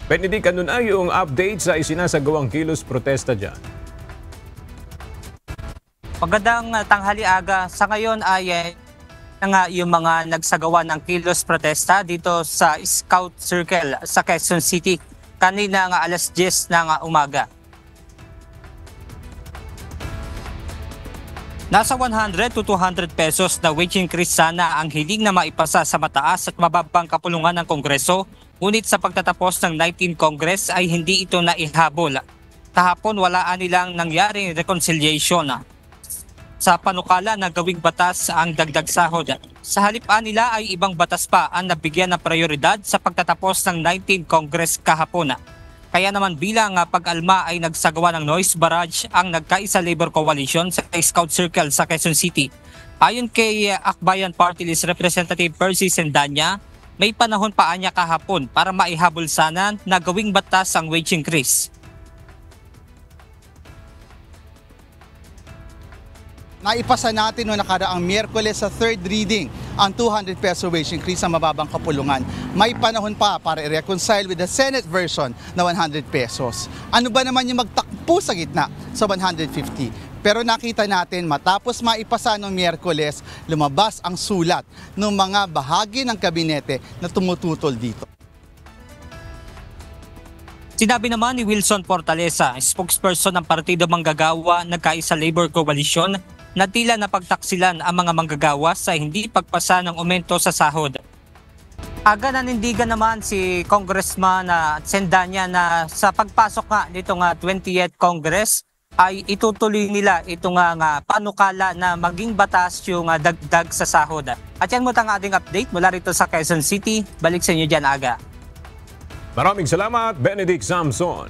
Benedict, ano na yung update sa isinasagawang kilos protesta dyan? Magandang tanghali aga. Sa ngayon ay nga yung mga nagsagawa ng kilos protesta dito sa Scout Circle sa Quezon City kanina nga alas 10 ng umaga. Nasa 100 to 200 pesos na wage increase sana ang hiling na maipasa sa mataas at mababang kapulungan ng Kongreso, ngunit sa pagtatapos ng 19th Congress ay hindi ito naihabol. Kahapon walaan nilang nangyaring reconciliation. Sa panukala na gawing batas ang dagdag sahod. Sa halipaan nila ay ibang batas pa ang nabigyan ng prioridad sa pagtatapos ng 19th Congress kahapon. Kaya naman bilang pag-alma ay nagsagawa ng noise barrage ang Nagkaisa Labor Coalition sa Scout Circle sa Quezon City. Ayon kay Akbayan Party List Representative Percy Sendanya, may panahon pa anya kahapon para maihabol sana na gawing batas ang wage increase. Naipasa natin noong nakaraang Miyerkules sa third reading ang 200 peso wage increase sa mababang kapulungan. May panahon pa para i-reconcile with the Senate version na 100 pesos. Ano ba naman yung magtakbo sa gitna sa 150? Pero nakita natin matapos maipasa noong Miyerkules, lumabas ang sulat ng mga bahagi ng kabinete na tumututol dito. Sinabi naman ni Wilson Fortaleza, spokesperson ng Partido Manggagawa Nagkaisa Labor Coalition, na tila napagtaksilan ang mga manggagawa sa hindi pagpasa ng aumento sa sahod. Aga nanindigan naman si Congressman Sendanya na sa pagpasok nga nitong 20th Congress ay itutuloy nila itong panukala na maging batas yung dagdag sa sahod. At yan mo ang ating update mula rito sa Quezon City. Balik sa inyo dyan aga. Maraming salamat, Benedict Samson.